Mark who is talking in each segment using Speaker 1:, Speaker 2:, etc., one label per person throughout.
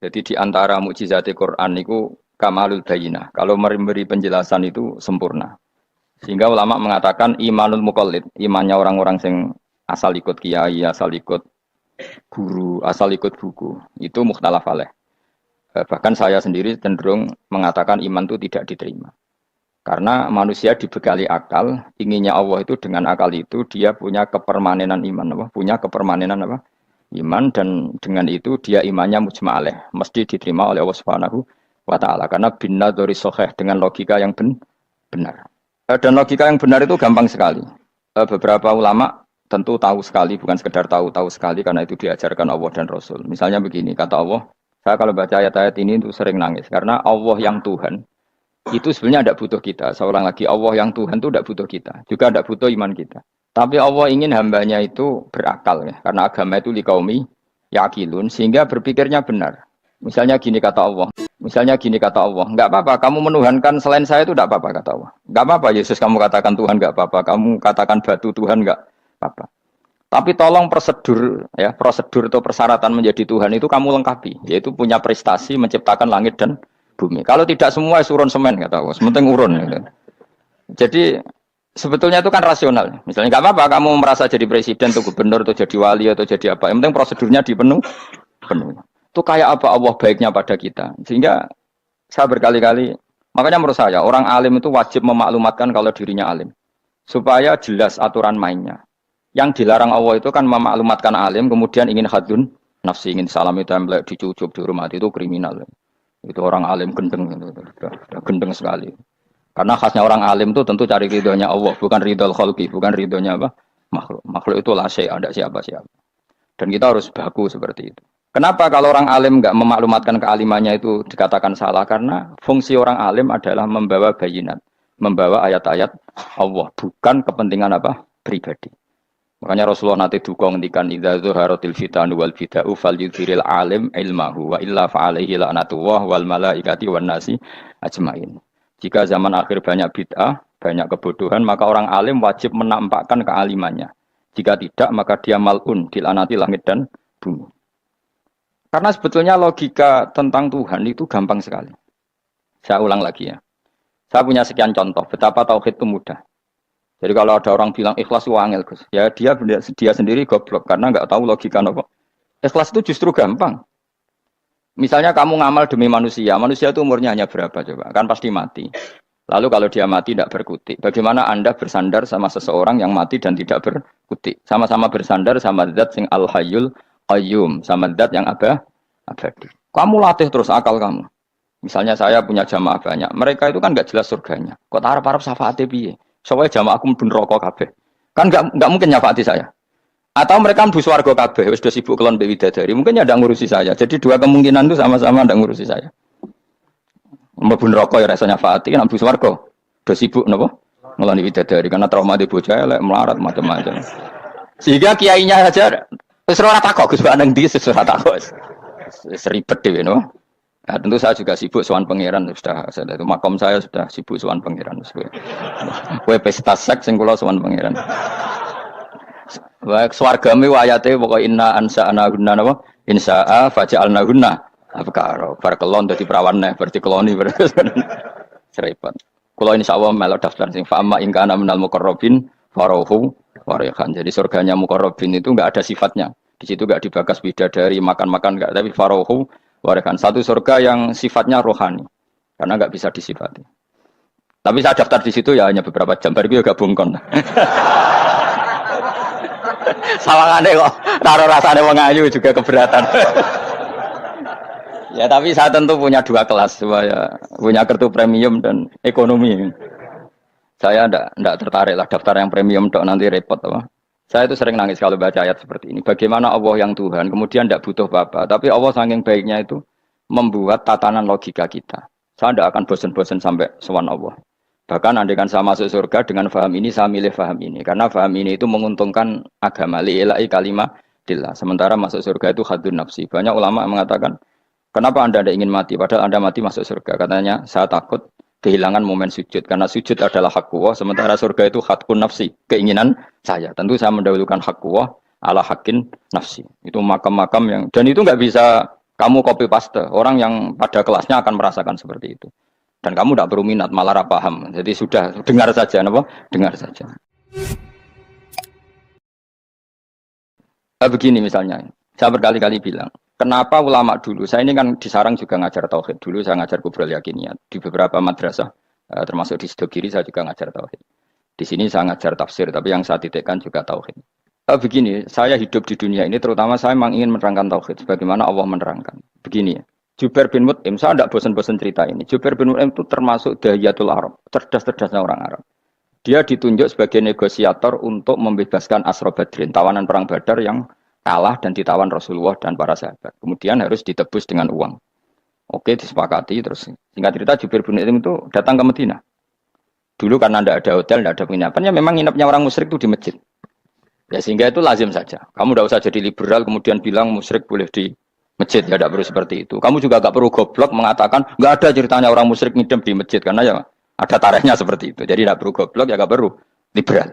Speaker 1: Jadi di antara mukjizat Quran itu kamalul bayinah. Kalau memberi penjelasan itu sempurna. Sehingga ulama mengatakan imanul muqallid, imannya orang-orang yang asal ikut kiai, asal ikut guru, asal ikut buku, itu mukhtalaf alaih. Bahkan saya sendiri cenderung mengatakan iman itu tidak diterima. Karena manusia dibekali akal, inginnya Allah itu dengan akal itu dia punya kepermanenan iman, apa? Punya kepermanenan apa? Iman, dan dengan itu dia imannya mujma' alaih, mesti diterima oleh Allah Subhanahu wa taala karena binnadzari shahih, dengan logika yang benar. Dan logika yang benar itu gampang sekali. Beberapa ulama tentu tahu sekali, bukan sekedar tahu sekali karena itu diajarkan Allah dan Rasul. Misalnya begini, kata Allah, saya kalau baca ayat-ayat ini itu sering nangis karena Allah yang Tuhan itu sebenarnya tidak butuh kita. Seorang lagi, Allah yang Tuhan itu tidak butuh kita, juga tidak butuh iman kita. Tapi Allah ingin hambanya itu berakal ya, karena agama itu liqaumi yaqilun, sehingga berpikirnya benar. Misalnya gini kata Allah, enggak apa-apa, kamu menuhankan selain saya itu enggak apa-apa kata Allah. Enggak apa-apa Yesus kamu katakan Tuhan, enggak apa-apa, kamu katakan batu Tuhan, enggak apa-apa. Tapi tolong prosedur atau persyaratan menjadi Tuhan itu kamu lengkapi, yaitu punya prestasi menciptakan langit dan bumi. Kalau tidak semua urun semen kata Allah, sementing urun. Gitu. Jadi sebetulnya itu kan rasional. Misalnya enggak apa-apa kamu merasa jadi presiden atau gubernur atau jadi wali atau jadi apa, yang penting prosedurnya dipenuhi. Itu kayak apa Allah baiknya pada kita. Sehingga saya berkali-kali, makanya menurut saya orang alim itu wajib memaklumatkan kalau dirinya alim. Supaya jelas aturan mainnya. Yang dilarang Allah itu kan memaklumatkan alim, kemudian ingin hadun nafsi, ingin salami template, dicucuk, dihormati, itu kriminal. Itu orang alim gendeng, gendeng sekali. Karena khasnya orang alim itu tentu cari ridhonya Allah, bukan ridhol khalqi, bukan ridhonya apa? Makhluk. Makhluk itu la syai', ada siapa-siapa. Dan kita harus baku seperti itu. Kenapa kalau orang alim nggak memaklumatkan kealimannya itu dikatakan salah? Karena fungsi orang alim adalah membawa bayinat, membawa ayat-ayat Allah, bukan kepentingan apa pribadi. Makanya Rasulullah nanti duka ngendikan idza zuharatil fitanu wal bid'u falyudhiril alim ilmahu wa illa fa'alaihi la'natullah wal malaikati wan nasi ajmain. Jika zaman akhir banyak bid'ah, banyak kebodohan, maka orang alim wajib menampakkan kealimannya. Jika tidak, maka dia mal'un, dilaknati langit dan bumi. Karena sebetulnya logika tentang Tuhan itu gampang sekali. Saya ulang lagi ya. Saya punya sekian contoh betapa tauhid itu mudah. Jadi kalau ada orang bilang ikhlas itu angel, Gus. Ya dia sendiri goblok karena nggak tahu logika apa. Ikhlas itu justru gampang. Misalnya kamu ngamal demi manusia. Manusia itu umurnya hanya berapa coba? Kan pasti mati. Lalu kalau dia mati tidak berkutik. Bagaimana Anda bersandar sama seseorang yang mati dan tidak berkutik? Sama-sama bersandar sama zat sing al-hayyul qayyum, sama zat yang abadi. Kamu latih terus akal kamu. Misalnya saya punya jamaah banyak, mereka itu kan nggak jelas surganya. Kok harap-harap syafaate piye? Soalnya jamaah aku mlebu neraka kabeh. Kan nggak mungkin nyafaati saya. Atau mereka mlebu swarga kabeh, wis do sibuk kelon mbek widadari. Mungkin ya ndak ngurusi saya. Jadi dua kemungkinan itu sama-sama ndak ngurusi saya. Mlebu neraka ya rasa nyafaati, kan mlebu swarga do sibuk napa? Ngeloni widadari karena trauma di bocah elek melarat macam-macam. Sehingga kiainya saja wis ora takok Gus Pak nang ndi wis ora takok. Wis ribet dhewe no. Nah, tentu saya juga sibuk sowan pangeran sudah itu makom saya sudah sibuk sowan pangeran. Kowe pesta seks sing kula sowan pangeran. Wa swargame ayate pokoke inna ansa'na gunna napa? Insa'a faja'alna gunna. Abkaro bar kelon dadi perawan neh berarti keloni serepot. Kula insyaallah melok daftar sing fa'ama in kana minal muqarrabin farohu warihan. Jadi surganya muqarrabin itu enggak ada sifatnya. Di situ enggak dibakas bidadari makan-makan enggak, tapi farohu warihan. Satu surga yang sifatnya rohani. Karena enggak bisa disifati. Tapi saya daftar di situ ya hanya beberapa jam. Baru juga bungkon. Sawangane kok karo rasane wong ayu juga keberatan. Ya tapi saya tentu punya dua kelas, punya kartu premium dan ekonomi. Saya enggak tertarik lah daftar yang premium dok nanti repot apa. Saya itu sering nangis kalau baca ayat seperti ini. Bagaimana Allah yang Tuhan kemudian enggak butuh apa-apa, tapi Allah saking baiknya itu membuat tatanan logika kita. Saya enggak akan bosan-bosan sampai sowan Allah. Bahkan andaikan saya masuk surga dengan faham ini, saya milih faham ini karena faham ini itu menguntungkan agama li'ilai kalimatillah. Sementara masuk surga itu hadun nafsi. Banyak ulama mengatakan kenapa Anda tidak ingin mati? Padahal Anda mati masuk surga. Katanya, saya takut kehilangan momen sujud. Karena sujud adalah hak Allah. Sementara surga itu hakun nafsi. Keinginan saya. Tentu saya mendahulukan hak Allah ala hakin nafsi. Itu makam-makam yang... Dan itu nggak bisa Kamu copy paste, orang yang pada kelasnya akan merasakan seperti itu. Dan kamu tidak perlu minat, malah paham. Jadi sudah dengar saja, apa? Dengar saja. Nah, begini misalnya, saya berkali-kali bilang, kenapa ulama dulu, saya ini kan di Sarang juga ngajar tauhid, dulu saya ngajar kubrul yakiniyat, di beberapa madrasah, termasuk di Sidogiri saya juga ngajar tauhid. Di sini saya ngajar tafsir, tapi yang saya titikkan juga tauhid. Begini, saya hidup di dunia ini, terutama saya memang ingin menerangkan tauhid, sebagaimana Allah menerangkan. Begini ya, Jubair bin Mut'im, saya tidak bosan-bosan cerita ini. Jubair bin Mut'im itu termasuk dahiyatul Arab, cerdas-cerdasnya orang Arab. Dia ditunjuk sebagai negosiator untuk membebaskan Asra Badrin, tawanan perang Badar yang kalah dan ditawan Rasulullah dan para sahabat. Kemudian harus ditebus dengan uang. Oke, disepakati. Terus singkat cerita Jubair bin Mut'im itu datang ke Madinah. Dulu karena tidak ada hotel, tidak ada penginapan, ya memang nginapnya orang musyrik itu di masjid. Ya sehingga itu lazim saja. Kamu tidak usah jadi liberal kemudian bilang musyrik boleh di masjid, ya tidak perlu seperti itu. Kamu juga tidak perlu goblok mengatakan nggak ada ceritanya orang musyrik ngidam di masjid karena ya ada tarehnya seperti itu. Jadi tidak perlu goblok, ya tidak perlu liberal.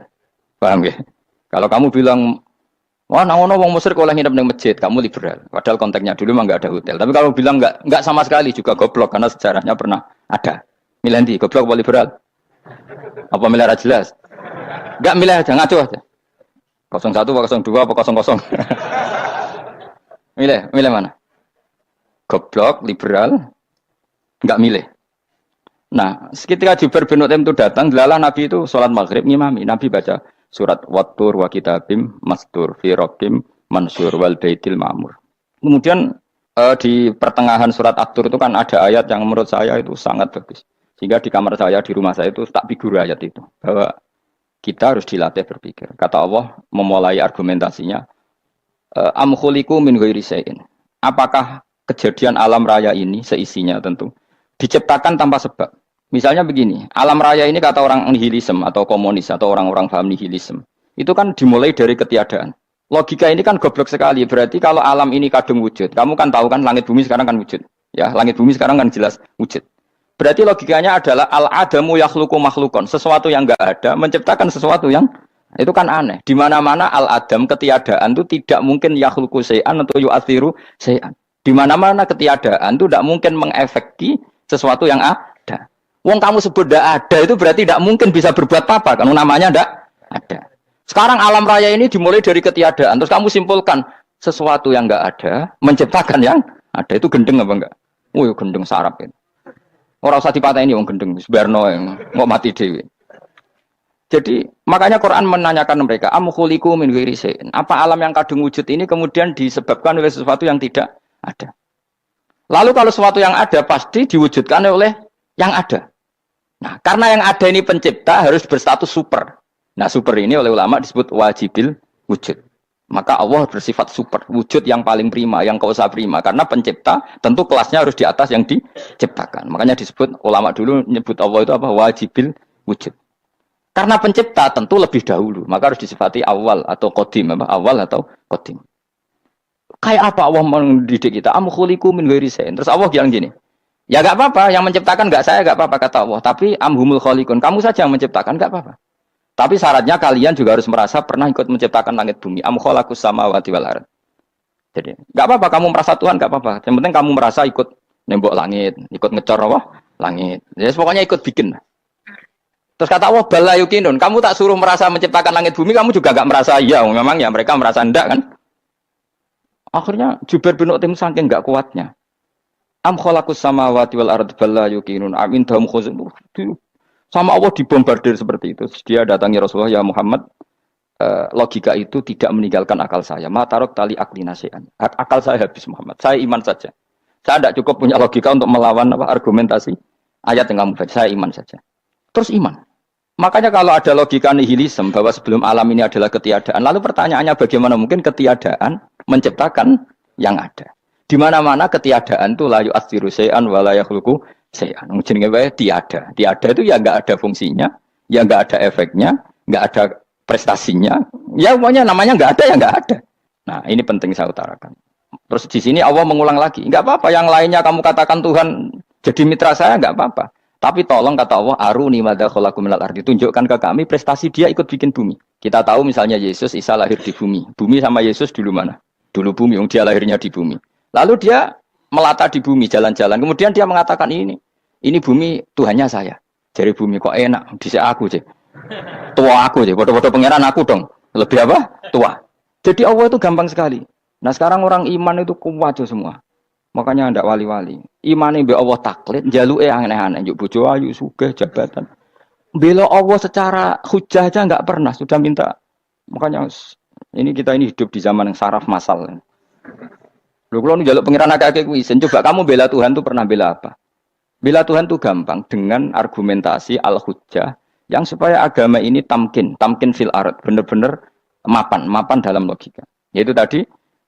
Speaker 1: Paham ya? Kalau kamu bilang, wah nangono wong musyrik oleh nginep di masjid, kamu liberal. Padahal konteksnya dulu memang nggak ada hotel. Tapi kalau bilang nggak sama sekali juga goblok karena sejarahnya pernah ada. Milih di goblok apa liberal? Apa milih jelas? Nggak milih aja, ngaco aja. 01 apa 02 apa 00. Milih mana? Goblok, liberal, nggak milih. Nah, ketika Jubair bin Mut'im itu datang, delalah Nabi itu sholat maghrib ngimami. Nabi baca surat Wattur wa kitabim mastur fi rokim mansur wal baitil ma'mur. Kemudian di pertengahan surat At-Tur itu kan ada ayat yang menurut saya itu sangat bagus. Sehingga di kamar saya, di rumah saya itu tak figur ayat itu. Bahwa kita harus dilatih berpikir. Kata Allah memulai argumentasinya, am khuliqu min ghairi syai'in. Apakah kejadian alam raya ini seisinya tentu diciptakan tanpa sebab? Misalnya begini, alam raya ini kata orang nihilisme atau komunis atau orang-orang paham nihilisme, itu kan dimulai dari ketiadaan. Logika ini kan goblok sekali. Berarti kalau alam ini kadung wujud, kamu kan tahu kan langit bumi sekarang kan wujud. Ya, langit bumi sekarang kan jelas wujud. Berarti logikanya adalah al-adamu yakhluqu makhlukon, sesuatu yang enggak ada menciptakan sesuatu yang itu kan aneh. Di mana-mana al-adam ketiadaan itu tidak mungkin yakhluqu syai'an atau yu'athiru syai'an. Di mana-mana ketiadaan itu tidak mungkin mengefeki sesuatu yang ada. Wong kamu sebut tidak ada itu berarti tidak mungkin bisa berbuat apa-apa kan namanya tidak ada. Sekarang alam raya ini dimulai dari ketiadaan. Terus kamu simpulkan sesuatu yang enggak ada menciptakan yang ada, itu gendeng apa enggak? Oh, gendeng sarap itu. Orang usah dipatahin wong gendeng, sebarno yang mau mati dewi. Jadi makanya Quran menanyakan mereka, am khuliqu min ghairi syai'in. Apa alam yang kadung wujud ini kemudian disebabkan oleh sesuatu yang tidak ada? Lalu kalau sesuatu yang ada pasti diwujudkan oleh yang ada. Nah, karena yang ada ini pencipta harus berstatus super. Nah, super ini oleh ulama disebut wajibil wujud. Maka Allah bersifat super, wujud yang paling prima, yang kausa prima. Karena pencipta tentu kelasnya harus di atas yang diciptakan. Makanya disebut, ulama dulu nyebut Allah itu apa? Wajibil wujud. Karena pencipta tentu lebih dahulu. Maka harus disifati awal atau qadim. Awal atau qadim. Kayak apa Allah mendidik kita? Am khuliqu min ghairi syai'in. Terus Allah bilang gini, ya gak apa-apa, yang menciptakan gak saya, gak apa-apa kata Allah. Tapi amhumul khaliqun, kamu saja yang menciptakan, gak apa-apa. Tapi syaratnya kalian juga harus merasa pernah ikut menciptakan langit bumi. Am khalaqus samawati wal ardh. Jadi, enggak apa-apa kamu merasa Tuhan, enggak apa-apa. Yang penting kamu merasa ikut nembok langit, ikut ngecor apa? Langit. Ya pokoknya ikut bikin. Terus kata Allah, bala yukinun. Kamu tak suruh merasa menciptakan langit bumi, kamu juga enggak merasa iya. Memang ya mereka merasa enggak kan? Akhirnya Jubair bin Mut'im saking enggak kuatnya. Am khalaqus samawati wal ardh bala yukinun. Amin dahum khuzun. Sama Allah dibombardir seperti itu. Dia datangi Rasulullah, ya Muhammad, logika itu tidak meninggalkan akal saya. Matarok tali akli nasihan. Akal saya habis Muhammad. Saya iman saja. Saya tidak cukup punya logika untuk melawan argumentasi ayat yang kamu baca. Saya iman saja. Terus iman. Makanya kalau ada logika nihilisme bahwa sebelum alam ini adalah ketiadaan, lalu pertanyaannya bagaimana mungkin ketiadaan menciptakan yang ada? Di mana-mana ketiadaan itu la yu'atsiru syai'an wa la yakhluqu syai'an. Jenenge wae tiada. Tiada itu ya enggak ada fungsinya, ya enggak ada efeknya, enggak ada prestasinya. Ya pokoknya namanya enggak ada ya enggak ada. Nah, ini penting saya utarakan. Terus di sini Allah mengulang lagi, enggak apa-apa yang lainnya kamu katakan Tuhan jadi mitra saya enggak apa-apa. Tapi tolong kata Allah, aruni madza khalaqu minal ardi, tunjukkan ke kami prestasi dia ikut bikin bumi. Kita tahu misalnya Yesus, Isa lahir di bumi. Bumi sama Yesus dulu mana? Dulu bumi, dia lahirnya di bumi. Lalu dia melata di bumi jalan-jalan. Kemudian dia mengatakan ini bumi Tuhannya saya. Jadi bumi kok enak, bisa aku sih. Tua aku sih, bodoh-bodoh pangeran aku dong. Lebih apa? Tua. Jadi Allah itu gampang sekali. Nah sekarang orang iman itu kuat semua. Makanya ndak wali-wali. Imane mbek Allah taklid, jaluke aneh-aneh, njuk bojo ayu, sugih, jabatan. Bela Allah secara hujah aja enggak pernah, sudah minta. Makanya kita ini hidup di zaman yang saraf masal. Lho kula njaluk pangeran akeh-akeh kuwi, coba kamu bela Tuhan tuh pernah bela apa? Bela Tuhan tuh gampang dengan argumentasi al-hujjah yang supaya agama ini tamkin fil ard, benar-benar mapan dalam logika. Yaitu tadi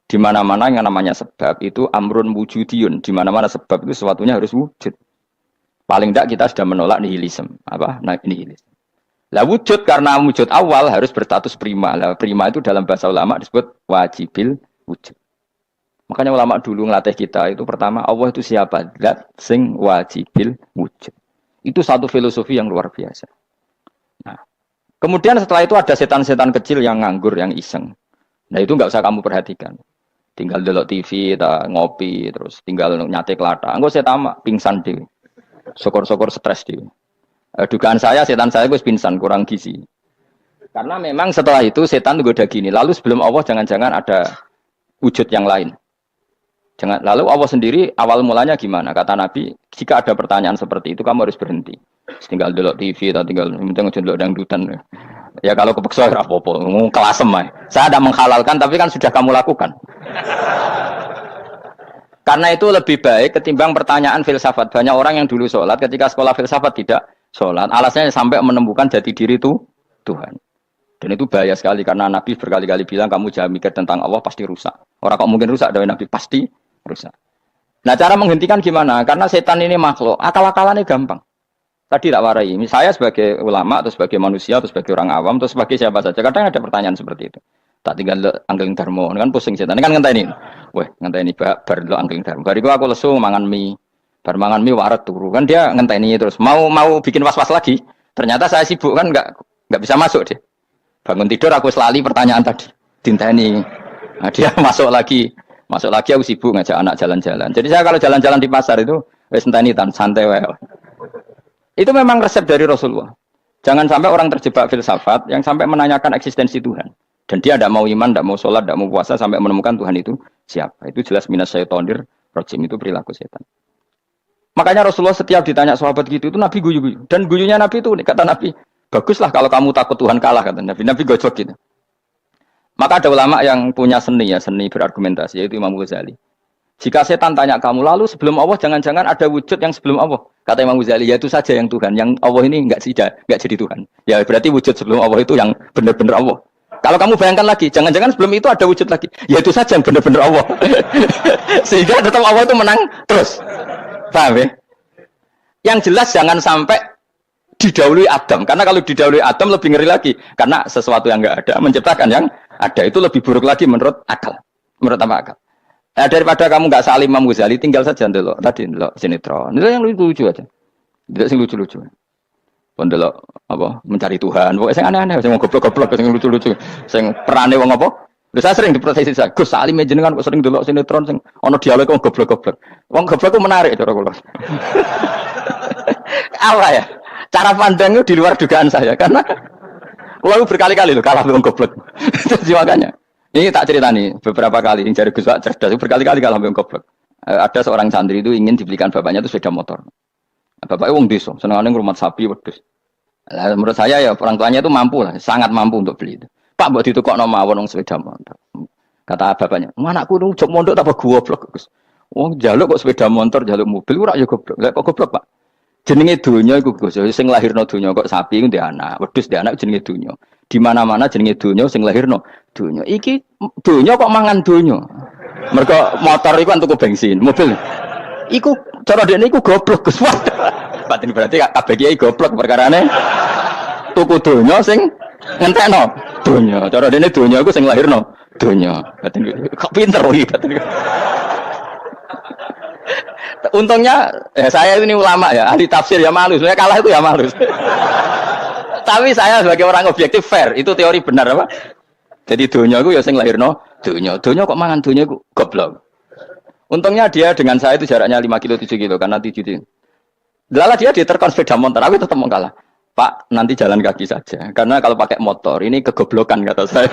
Speaker 1: di mana-mana yang namanya sebab itu amrun wujudiyun, di mana-mana sebab itu sesuatunya harus wujud. Paling tidak kita sudah menolak nihilisme. Apa? Nah, nihilisme. Lah wujud karena wujud awal harus berstatus prima. Lah prima itu dalam bahasa ulama disebut wajibil wujud. Makanya ulama dulu ngelatih kita itu pertama Allah itu siapa? Zat sing wajibil wujud. Itu satu filosofi yang luar biasa. Nah, kemudian setelah itu ada setan-setan kecil yang nganggur, yang iseng. Nah itu nggak usah kamu perhatikan. Tinggal delok TV, ngopi, terus tinggal nyate kelata. Enggak saya tamak, pingsan dhewe. Syukur-syukur stres dhewe. Dugaan saya setan saya gue pingsan, kurang gizi. Karena memang setelah itu setan itu udah gini. Lalu sebelum Allah jangan-jangan ada wujud yang lain. Lalu Allah sendiri awal mulanya gimana? Kata Nabi, jika ada pertanyaan seperti itu kamu harus berhenti. Tinggal delok TV atau tinggal delok dangdutan. Ya kalau kepeksa ora apa-apa, kelasem ae. Saya tidak menghalalkan tapi kan sudah kamu lakukan. Karena itu lebih baik ketimbang pertanyaan filsafat. Banyak orang yang dulu sholat ketika sekolah filsafat tidak sholat. Alasannya sampai menemukan jati diri itu Tuhan. Dan itu bahaya sekali karena Nabi berkali-kali bilang kamu jangan mikir tentang Allah pasti rusak. Orang kok mungkin rusak dari Nabi pasti rusak. Nah cara menghentikan gimana? Karena setan ini makhluk, akal-akalannya gampang. Tadi tak warai, saya sebagai ulama, atau sebagai manusia, atau sebagai orang awam, atau sebagai siapa saja. Kadang ada pertanyaan seperti itu. Tak tinggal anggeling dharma, kan pusing setan. Ini kan ngenteni. Weh, ngenteni bar lo anggeling dharma. Bariku aku lesu mangan mie. Bar mangan mie waret turu. Kan dia ngenteni terus. Mau bikin was-was lagi. Ternyata saya sibuk kan enggak bisa masuk deh. Bangun tidur aku selali pertanyaan tadi. Dinteni. Nah, dia masuk lagi aku sibuk ngajak anak jalan-jalan. Jadi saya kalau jalan-jalan di pasar itu wis enteni santai wae. Itu memang resep dari Rasulullah. Jangan sampai orang terjebak filsafat yang sampai menanyakan eksistensi Tuhan. Dan dia tidak mau iman, tidak mau sholat, tidak mau puasa sampai menemukan Tuhan itu siapa. Itu jelas minas syaitonir rajim, itu perilaku setan. Makanya Rasulullah setiap ditanya sahabat gitu itu Nabi guyu-guyu. Dan guyunya Nabi itu kata Nabi, baguslah kalau kamu takut Tuhan kalah kata Nabi. Nabi gojok gitu. Maka ada ulama yang punya seni berargumentasi yaitu Imam Ghazali. Jika setan tanya kamu lalu sebelum Allah jangan-jangan ada wujud yang sebelum Allah. Kata Imam Ghazali, ya itu saja yang Tuhan. Yang Allah ini enggak jadi Tuhan. Ya berarti wujud sebelum Allah itu yang benar-benar Allah. Kalau kamu bayangkan lagi, jangan-jangan sebelum itu ada wujud lagi. Ya itu saja yang benar-benar Allah. Sehingga tetap Allah itu menang terus. Paham ya? Yang jelas jangan sampai didahului Adam. Karena kalau didahului Adam lebih ngeri lagi. Karena sesuatu yang enggak ada menciptakan yang ada. Itu lebih buruk lagi menurut akal. Menurut apa akal? Nah, daripada kamu nggak salim Imam Ghazali, tinggal saja ndelok tadi ndelok sinetron. Itu yang lucu-lucu aja. Tidak sing lucu-lucu. Ndelok apa mencari Tuhan. Pokoknya sing aneh-aneh, sing goblok-goblok, sing lucu-lucu, sing perane wong apa? Lha saya sering diprotes saya. Gus Salim jenengan kok sering ndelok sinetron sing ana dialog wong goblok-goblok. Wong goblok ku menarik cara kula. Apa ya? Cara pandang itu di luar dugaan saya karena kula berkali-kali lho kalah wong goblok. Jadi makanya ini tak cerita nih, beberapa kali, yang jari Gus Pak cerdas, berkali-kali kalau ambil goblok. Ada seorang santri itu ingin dibelikan bapaknya itu sepeda motor. Bapaknya wong desa, senengannya ngurmat sapi, wedhus. Menurut saya ya orang tuanya itu mampu lah, sangat mampu untuk beli itu. Pak buat ditukokno mawon wong sepeda motor. Kata bapaknya, anakku itu jok mondok tak goblok Gus. Wong jaluk kok sepeda motor, jaluk mobil, ora ya goblok. Lah kok goblok Pak? Jenenge donya iku Gus, sing lahirno donya kok sapi iku ndek anak, wedhus ndek anak jenenge donya. Di mana-mana jenenge donya sing lahirno donya. Iki donya kok mangan donya. Mergo motor iku kan tuku bensin, mobil. Iku cara dekne iku goblok Gus. Batin berarti kabeh kiai goblok perkarane tuku donya sing ngentekno donya. Cara dekne donya iku sing lahirno donya. Batin kok pinter iki batin. Untungnya saya ini ulama ya, ahli tafsir ya malu. Saya kalah itu ya malu. Tapi saya sebagai orang objektif fair, itu teori benar apa? Jadi dunia itu ya sing lahirno dunia. Dunia kok mangan dunia ku goblok. Untungnya dia dengan saya itu jaraknya 5 kilo 7 kilo karena 7 kilo. Lala dia diterkon sepeda motor, aku tetap mau kalah. Pak, nanti jalan kaki saja. Karena kalau pakai motor ini kegoblokan kata saya.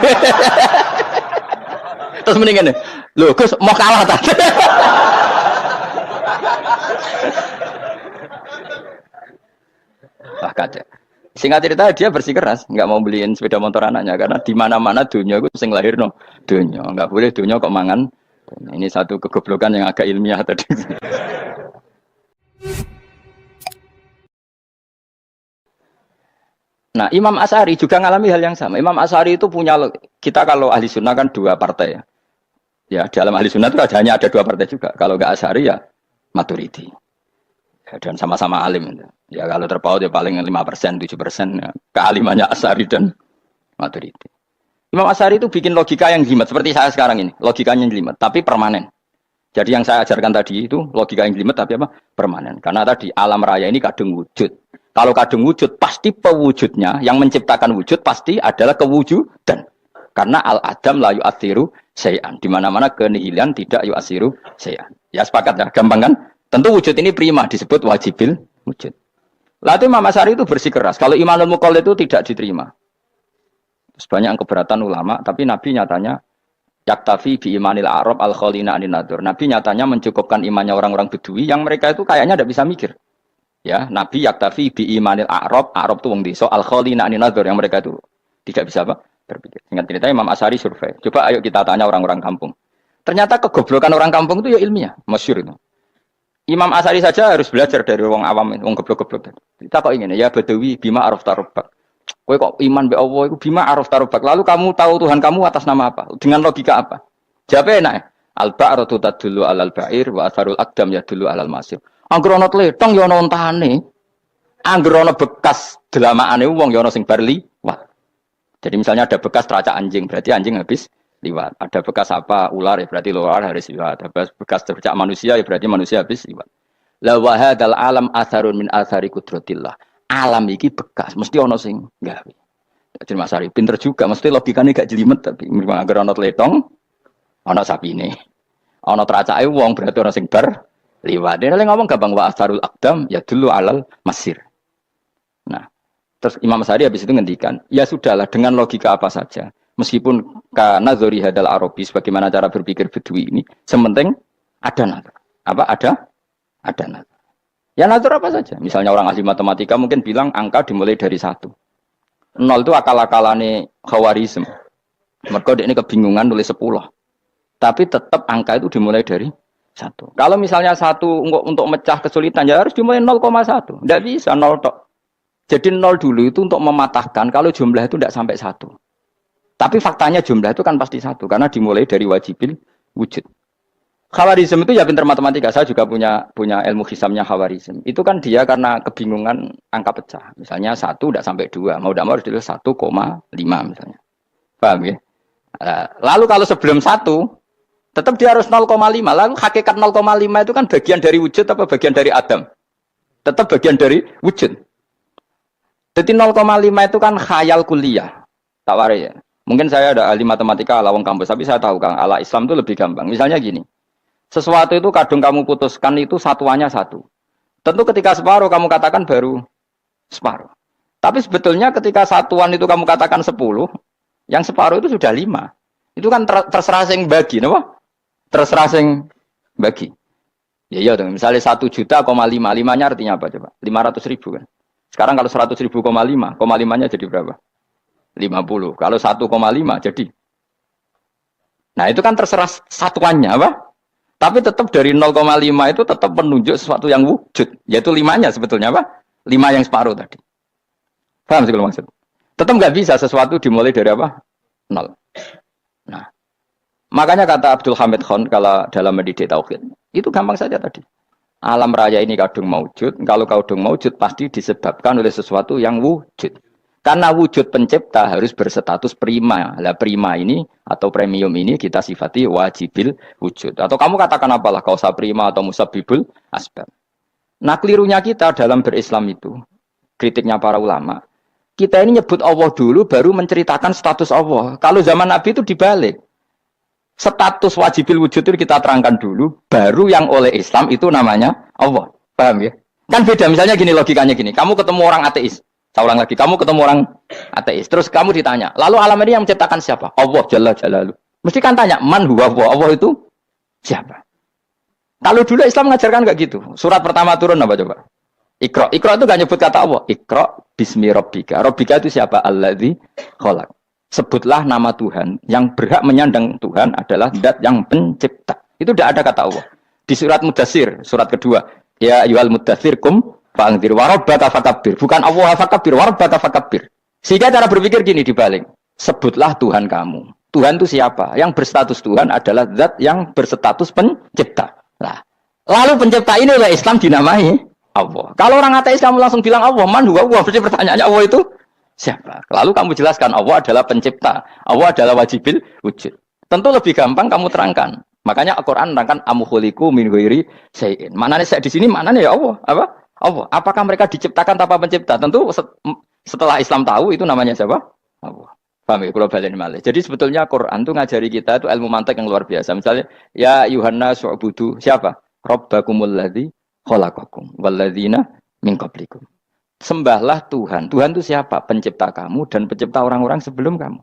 Speaker 1: Terus mendingan nih, loh Gus mau kalah tadi. Wah kaca. Singkat cerita dia bersikeras, nggak mau beliin sepeda motor anaknya karena di mana-mana dunia itu sing lahir no dunia, nggak boleh dunia kok mangan. Ini satu kegoblokan yang agak ilmiah tadi. Nah, Imam Asy'ari juga ngalami hal yang sama. Imam Asy'ari itu punya, kita kalau ahli sunnah kan dua partai ya. Ya, dalam ahli sunnah itu hanya ada dua partai juga. Kalau nggak Asy'ari ya Maturidi. Ya, dan sama-sama alim. Ya kalau terpaut ya paling 5%, 7%. Ya. Kealimannya Asy'ari dan Maturidi. Imam Asy'ari itu bikin logika yang jelimet. Seperti saya sekarang ini. Logikanya jelimet, tapi permanen. Jadi yang saya ajarkan tadi itu logika yang jelimet tapi apa? Permanen. Karena tadi alam raya ini kadung wujud. Kalau kadung wujud, pasti pewujudnya, yang menciptakan wujud pasti adalah kewujudan. Karena al-adam la yu'athiru syai'an. Di mana-mana kenihilan tidak yu'athiru syai'an. Ya sepakat ya, gampang kan? Tentu wujud ini prima, disebut wajibil wujud. Lalu Imam Asy'ari itu bersikeras. Kalau imanul muqallid itu tidak diterima. Sebanyak keberatan ulama, tapi Nabi nyatanya yaktafi bi imanil Arab al-khalina anin nadur. Nabi nyatanya mencukupkan imannya orang-orang Bedui yang mereka itu kayaknya tidak bisa mikir. Ya, Nabi yaktafi bi imanil Arab itu wong desa al-khalina anin nadur yang mereka itu tidak bisa apa? Berpikir. Ingat cerita Imam Asy'ari survei. Coba ayo kita tanya orang-orang kampung. Ternyata kegoblokan orang kampung itu ya ilmiah, masyhur itu. Imam Asy'ari saja harus belajar dari wong awam, wong goblok-goblok. Kita kok ingin ya Badawi bima araf tarubbak. Kowe kok iman be Allah itu bima araf tarubbak. Lalu kamu tahu Tuhan kamu atas nama apa? Dengan logika apa? Jawabnya enak. Al-ba'ratu tadullu 'alal ba'ir wa atharul aqdam yadullu 'alal masir. Angger ana tletong ya ana ontane. Angger ana bekas delamaane wong ya ana sing bar liwat. Jadi misalnya ada bekas teracak anjing, berarti anjing habis liwat. Ada bekas apa ular ya berarti ular harus liwat. Ada bekas teracak manusia ya berarti manusia habis liwat. La wa hadzal alam atharun min athari qudratillah. Alam iki bekas, mesti ana sing gawe. Jadi Mas Ari pinter juga, mesti logikane gak jelimet tapi angger ana tletong ana sapine. Ana teracake wong berarti ana sing bar liwat. Dia ngomong gampang wa asarul aqdam ya dulu alal masir. Nah, terus Imam Asy'ari habis itu ngendikan, ya sudahlah dengan logika apa saja. Meskipun karena zori hadal Arabi sebagaimana cara berpikir Bedui ini, sementing ada nazar. Apa ada? Ada nazar. Ya nazar apa saja. Misalnya orang ahli matematika mungkin bilang angka dimulai dari 1. 0 itu akal-akalane Khawarizm. Mergo ini kebingungan nulis 10. Tapi tetap angka itu dimulai dari 1. Kalau misalnya 1 untuk mecah kesulitan ya harus dimulai 0,1. Tidak bisa 0 tok. Jadi 0 dulu itu untuk mematahkan kalau jumlah itu tidak sampai 1. Tapi faktanya jumlah itu kan pasti 1 karena dimulai dari wajibil wujud. Khawarizm itu ya pintar matematika. Saya juga punya ilmu hisamnya Khawarizm. Itu kan dia karena kebingungan angka pecah. Misalnya 1 tidak sampai 2. Mau tidak mau harus ditulis 1,5 misalnya. Paham ya? Lalu kalau sebelum 1 tetap dia harus 0,5. Lalu hakikat 0,5 itu kan bagian dari wujud apa bagian dari Adam? Tetap bagian dari wujud. Jadi 0,5 itu kan khayal kuliah. Tak warai ya. Mungkin saya ada ahli matematika ala wong kampus, tapi saya tahu Kang, ala Islam itu lebih gampang. Misalnya gini. Sesuatu itu kadung kamu putuskan itu satuannya 1. Tentu ketika separuh kamu katakan baru separuh. Tapi sebetulnya ketika satuan itu kamu katakan 10, yang separuh itu sudah 5. Itu kan terserah sing bagi, napa? Terserah sing bagi. Ya iya dong, misalnya 1 juta, 5, 5-nya artinya apa coba? 500 ribu kan. Sekarang kalau 100 ribu, 5-nya jadi berapa? 50. Kalau 1,5 jadi. Nah itu kan terserah satuannya apa? Tapi tetap dari 0,5 itu tetap menunjuk sesuatu yang wujud. Yaitu 5-nya sebetulnya apa? 5 yang separuh tadi. Paham sih kalau maksud? Tetap nggak bisa sesuatu dimulai dari apa? 0. Nah, makanya kata Abdul Hamid Khan kalau dalam mendidik tauhid, itu gampang saja tadi. Alam raya ini kadung maujud, kalau kadung maujud pasti disebabkan oleh sesuatu yang wujud. Karena wujud pencipta harus berstatus prima. Lah prima ini atau premium ini kita sifati wajibil wujud. Atau kamu katakan apalah kausa prima atau musabibul asbab. Nah kelirunya kita dalam berislam itu, kritiknya para ulama, kita ini nyebut Allah dulu baru menceritakan status Allah. Kalau zaman Nabi itu dibalik. Status wajibil wujud itu kita terangkan dulu, baru yang oleh Islam itu namanya Allah. Paham ya? Kan beda, misalnya gini logikanya gini, kamu ketemu orang ateis, saya ulang lagi, kamu ketemu orang ateis, terus kamu ditanya, lalu alam ini yang menciptakan siapa? Allah Jalla Jalaluh. Mesti kan tanya, man huwa Allah itu siapa? Kalau dulu Islam mengajarkan kayak gitu, surat pertama turun apa coba? Iqra. Iqra itu gak nyebut kata Allah. Iqra bismi rabbika. Rabbika itu siapa? Alladzi khalaq. Sebutlah nama Tuhan. Yang berhak menyandang Tuhan adalah zat yang pencipta. Itu tidak ada kata Allah. Di surat Mudatsir, surat kedua. Ya ayyuhal mudatsir kum fa'anzir wa rabbaka fakabbir. Bukan Allah fakabbir, wa rabbaka fakabbir. Sehingga cara berpikir gini dibalik. Sebutlah Tuhan kamu. Tuhan itu siapa? Yang berstatus Tuhan adalah zat yang berstatus pencipta. Nah, lalu pencipta ini oleh Islam dinamai Allah. Kalau orang ateis kamu langsung bilang Allah, man huwa Allah. Berarti pertanyaannya Allah itu siapa? Lalu kamu jelaskan Allah adalah pencipta. Allah adalah wajibil wujud. Tentu lebih gampang kamu terangkan. Makanya Al-Qur'an menerangkan amkhuliqu min ghairi syai'in. Manane saya di sini manane ya Allah. Apa? Allah. Apakah mereka diciptakan tanpa pencipta? Tentu setelah Islam tahu itu namanya siapa? Allah. Paham ya? Kalau balen malih. Jadi sebetulnya Quran itu ngajari kita itu ilmu mantik yang luar biasa. Misalnya ya Yuhanna su'budu siapa? Rabbakumul ladzi khalaqakum walladzina min qablikum. Sembahlah Tuhan. Tuhan itu siapa? Pencipta kamu dan pencipta orang-orang sebelum kamu.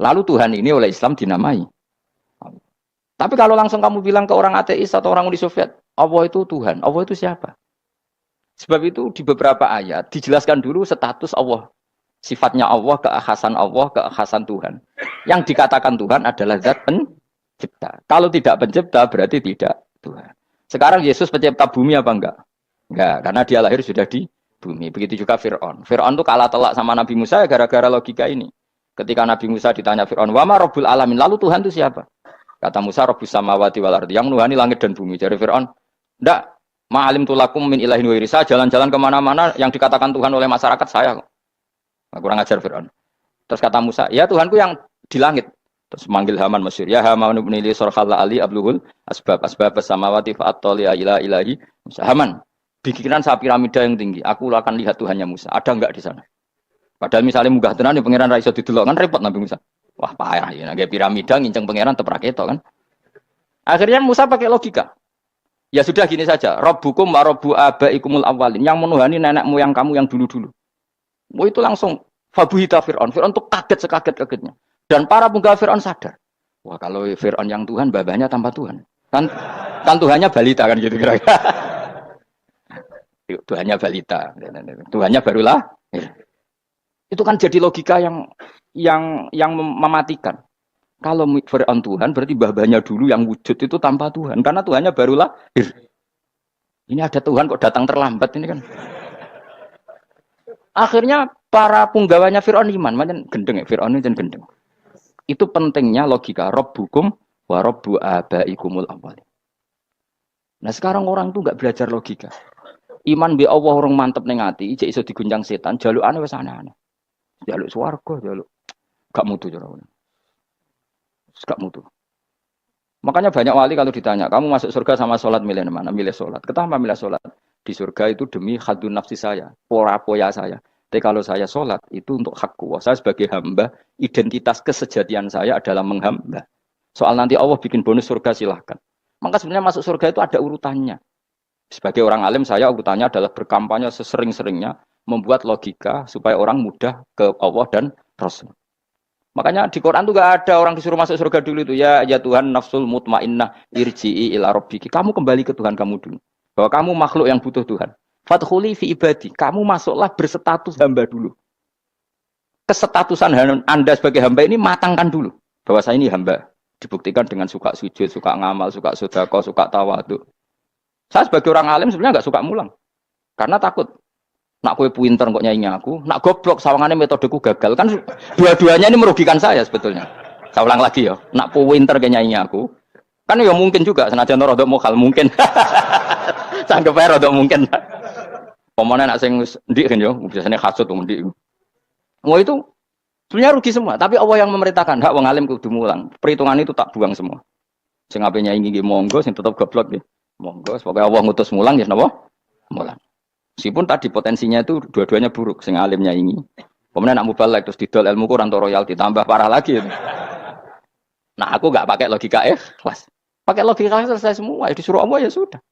Speaker 1: Lalu Tuhan ini oleh Islam dinamai. Tapi kalau langsung kamu bilang ke orang ateis atau orang Uni Soviet, Allah itu Tuhan. Allah itu siapa? Sebab itu di beberapa ayat dijelaskan dulu status Allah. Sifatnya Allah, keakhasan Allah, keakhasan Tuhan. Yang dikatakan Tuhan adalah zat pencipta. Kalau tidak pencipta berarti tidak Tuhan. Sekarang Yesus pencipta bumi apa enggak? Enggak, karena dia lahir sudah di bumi. Begitu juga Fir'aun. Fir'aun itu kalah telak sama Nabi Musa gara-gara logika ini. Ketika Nabi Musa ditanya Fir'aun, wa ma rabbul alamin? Lalu Tuhan itu siapa? Kata Musa, rabbus samawati wal ardi, yang nuhani langit dan bumi. Jadi Fir'aun, enggak, ma'alim tulakum min ilahin wa irisa, jalan-jalan kemana-mana yang dikatakan Tuhan oleh masyarakat saya. Nah, kurang ajar Fir'aun. Terus kata Musa, ya Tuhanku yang di langit. Terus manggil Haman Masyur, ya Haman ibnili sorkhalla ali abluhul asbab samawati fa'attoli ila ilahi Musa. Haman, bikinan saya piramida yang tinggi, aku akan lihat Tuhannya Musa. Ada enggak di sana? Padahal misalnya munggah tenan di pangeran ra iso didelok kan repot Nabi Musa. Wah parah ya, nggak piramida nginceng pangeran teprak itu kan. Akhirnya Musa pakai logika. Ya sudah gini saja, Rabbukum wa rabbu abaikumul awwalin, yang menuhani nenek moyang kamu yang dulu-dulu. Oh itu langsung fabuhita Fir'aun. Fir'aun tuh kaget sekaget-kagetnya. Dan para penggawa Fir'aun sadar. Wah kalau Fir'aun yang Tuhan, babanya tanpa Tuhan. Kan Tuhannya balita kan gitu kira-kira. Tuhannya balita. Tuhannya barulah. Itu kan jadi logika yang mematikan. Kalau Fir'aun Tuhan berarti babanya dulu yang wujud itu tanpa Tuhan. Karena Tuhannya baru lahir. Ini ada Tuhan kok datang terlambat ini kan. Akhirnya para punggawanya Fir'aun iman. Macam gendeng ya, Fir'aun itu gendeng. Itu pentingnya logika. Rabbukum wa rabbu abaikumul awwalin. Nah sekarang orang tuh nggak belajar logika. Iman bi Allah orang mantep ning ati, cek iso diguncang setan, jalukane wis aneh-aneh. Jaluk swarga, jaluk gak mutu cara. Gak mutu. Makanya banyak wali kalau ditanya, kamu masuk surga sama sholat milih mana? Milih sholat. Kenapa milih sholat? Di surga itu demi khadun nafsi saya, poya saya. Tapi kalau saya sholat itu untuk hakku. Saya sebagai hamba, identitas kesejatian saya adalah menghamba. Soal nanti Allah bikin bonus surga silahkan. Maka sebenarnya masuk surga itu ada urutannya. Sebagai orang alim saya urutannya adalah berkampanye sesering-seringnya, membuat logika supaya orang mudah ke Allah dan Rasul. Makanya di Quran tuh gak ada orang disuruh masuk surga dulu itu. Ya Tuhan nafsul mutmainnah irji'i ila rabbiki. Kamu kembali ke Tuhan kamu dulu. Bahwa kamu makhluk yang butuh Tuhan. Fadkhuli fi ibadi. Kamu masuklah berstatus hamba dulu. Kesetatusan Anda sebagai hamba ini matangkan dulu. Bahwa saya ini hamba. Dibuktikan dengan suka sujud, suka ngamal, suka sedekah, suka tawadhu. Saya sebagai orang alim sebenarnya gak suka mulang. Karena takut. Nak kue pinter kok nyanyi aku, nak goblok sawangannya metodeku gagal. Kan dua-duanya ini merugikan saya sebetulnya. Saya ulang lagi ya, nak pinter kayak nyanyi aku. Kan ya mungkin juga, senajan rodok mokal mungkin. Sanggep aja rodok mungkin. Pemana nak sing ndik kan yo, biasanya hasud wong ndik. Wah itu sebenarnya rugi semua, tapi Allah yang memerintahkan, hak wong alim kudu mulang. Perhitungan itu tak buang semua. Sing ape nyanyi nggih monggo, sing tetep goblok nggih. Monggo, pokoke Allah ngutus mulang ya napa? Mulang. Meskipun tadi potensinya itu dua-duanya buruk, sing alimnya ini. Kemudian nak mubalek terus didol ilmu kurang royalti tambah parah lagi. Nah aku nggak pakai logika ikhlas. Pakai logika selesai semua. Ya disuruh Allah ya sudah.